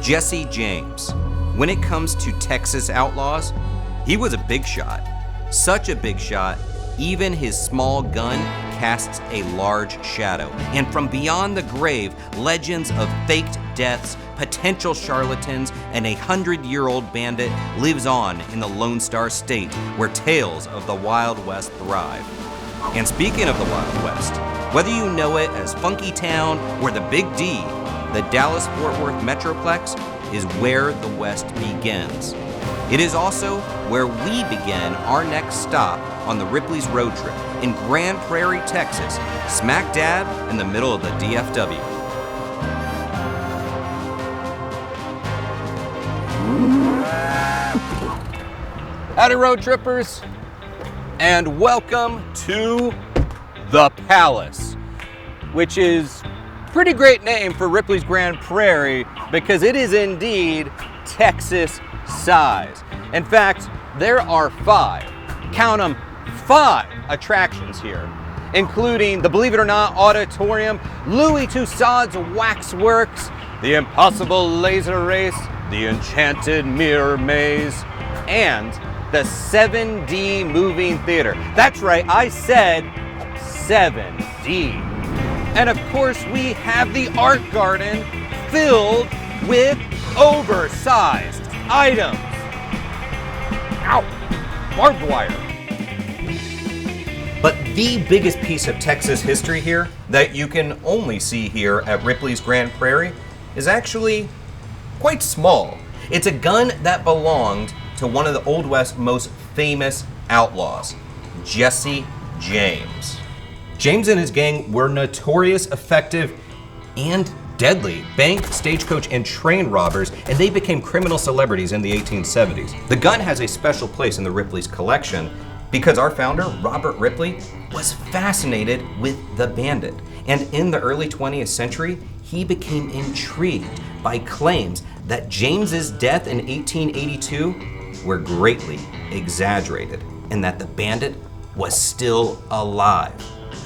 Jesse James. When it comes to Texas outlaws, he was a big shot. Such a big shot, even his small gun casts a large shadow. And from beyond the grave, legends of faked deaths, potential charlatans, and a 100-year-old bandit lives on in the Lone Star State, where tales of the Wild West thrive. And speaking of the Wild West, whether you know it as Funky Town or the Big D, the Dallas-Fort Worth Metroplex is where the West begins. It is also where we begin our next stop on the Ripley's road trip in Grand Prairie, Texas, smack dab in the middle of the DFW. Howdy, road trippers, and welcome to the Palace, which is a pretty great name for Ripley's Grand Prairie because it is indeed Texas size. In fact, there are 5, count them, 5 attractions here, including the Believe It or Not Auditorium, Louis Tussauds Waxworks, the Impossible Laser Race, the Enchanted Mirror Maze, and the 7D Moving Theater. That's right, I said 7D. And of course, we have the Art Garden filled with oversized items. Ow! Barbed wire. But the biggest piece of Texas history here that you can only see here at Ripley's Grand Prairie is actually quite small. It's a gun that belonged to one of the Old West's most famous outlaws, Jesse James. James and his gang were notorious, effective, and deadly bank, stagecoach, and train robbers, and they became criminal celebrities in the 1870s. The gun has a special place in the Ripley's collection because our founder, Robert Ripley, was fascinated with the Bandit. And in the early 20th century, he became intrigued by claims that James's death in 1882 were greatly exaggerated and that the Bandit was still alive.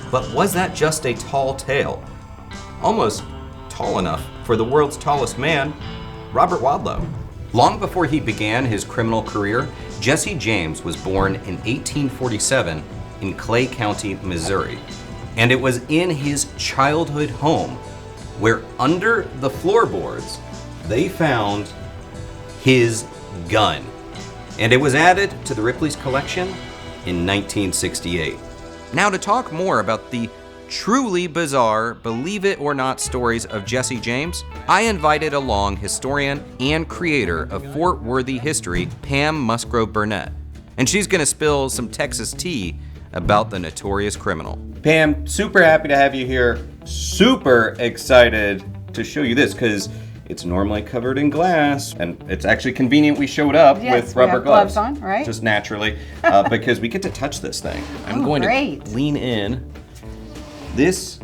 But was that just a tall tale? Almost tall enough for the world's tallest man, Robert Wadlow. Long before he began his criminal career, Jesse James was born in 1847 in Clay County, Missouri. And it was in his childhood home where under the floorboards, they found his gun. And it was added to the Ripley's collection in 1968. Now to talk more about the truly bizarre, believe it or not stories of Jesse James, I invited along historian and creator of Fort Worthy history, Pam Musgrove Burnett. And she's gonna spill some Texas tea about the notorious criminal. Pam, super happy to have you here. Super excited to show you this because it's normally covered in glass, and it's actually convenient we showed up with rubber gloves on, right? Just naturally, because we get to touch this thing. I'm going to lean in. This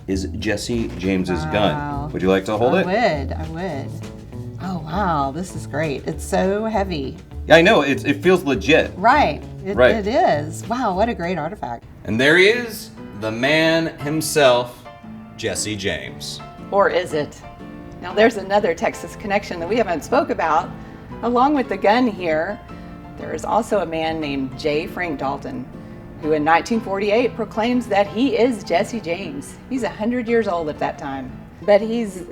is Jesse James's gun. Would you like to hold it? I would. Oh wow, this is great. It's so heavy. Yeah, I know, it feels legit. Right, it is. Wow, what a great artifact. And there he is, the man himself, Jesse James. Or is it? Now there's another Texas connection that we haven't spoke about. Along with the gun here, there is also a man named J. Frank Dalton, who in 1948 proclaims that he is Jesse James. He's 100 years old at that time. But he's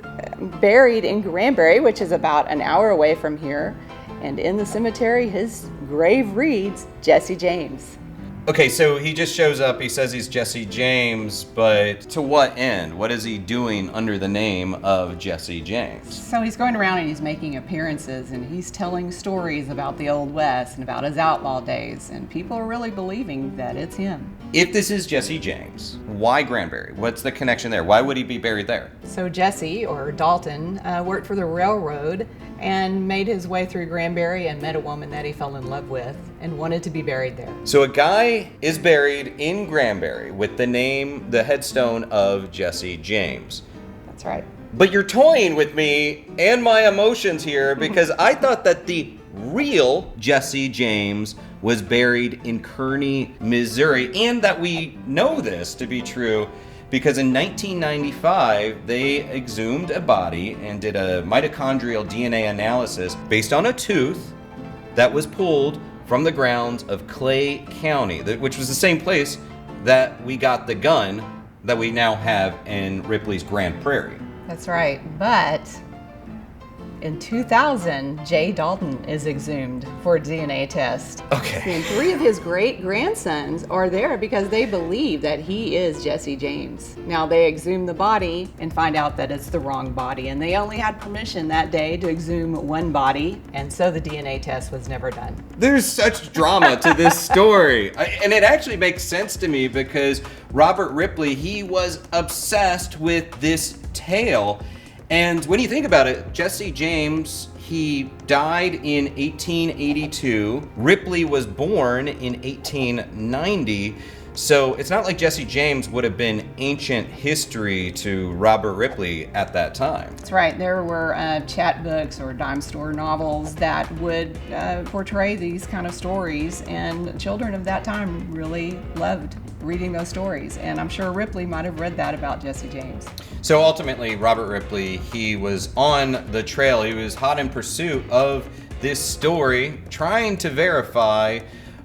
buried in Granbury, which is about an hour away from here. And in the cemetery, his grave reads Jesse James. Okay, so he just shows up, he says he's Jesse James, but to what end? What is he doing under the name of Jesse James? So he's going around and he's making appearances and he's telling stories about the Old West and about his outlaw days, and people are really believing that it's him. If this is Jesse James, why Granbury? What's the connection there? Why would he be buried there? So Jesse, or Dalton, worked for the railroad and made his way through Granbury and met a woman that he fell in love with and wanted to be buried there. So a guy is buried in Granbury with the name, the headstone of Jesse James. That's right. But you're toying with me and my emotions here because I thought that the real Jesse James was buried in Kearney, Missouri, and that we know this to be true because in 1995, they exhumed a body and did a mitochondrial DNA analysis based on a tooth that was pulled from the grounds of Clay County, which was the same place that we got the gun that we now have in Ripley's Grand Prairie. That's right, but in 2000, Jay Dalton is exhumed for a DNA test. Okay. And 3 of his great-grandsons are there because they believe that he is Jesse James. Now, they exhume the body and find out that it's the wrong body, and they only had permission that day to exhume 1 body. And so the DNA test was never done. There's such drama to this story. And it actually makes sense to me because Robert Ripley, he was obsessed with this tale. And when you think about it, Jesse James, he died in 1882. Ripley was born in 1890. So it's not like Jesse James would have been ancient history to Robert Ripley at that time. That's right. There were chat books or dime store novels that would portray these kind of stories, and children of that time really loved reading those stories. And I'm sure Ripley might have read that about Jesse James. So ultimately, Robert Ripley, he was on the trail. He was hot in pursuit of this story, trying to verify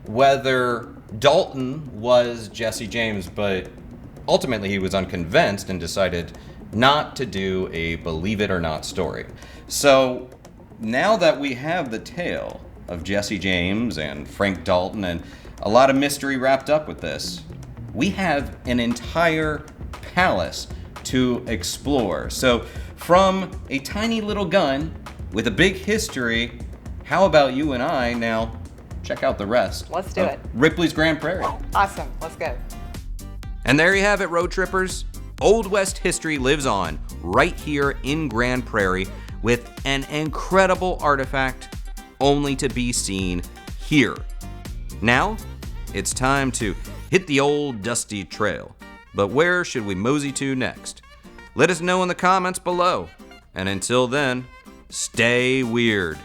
whether Dalton was Jesse James, but ultimately he was unconvinced and decided not to do a believe it or not story. So now that we have the tale of Jesse James and Frank Dalton and a lot of mystery wrapped up with this, we have an entire palace to explore. So from a tiny little gun with a big history, how about you and I now check out the rest? Let's do it. Ripley's Grand Prairie. Awesome. Let's go. And there you have it, road trippers. Old West history lives on right here in Grand Prairie with an incredible artifact only to be seen here. Now, it's time to hit the old dusty trail. But where should we mosey to next? Let us know in the comments below. And until then, stay weird.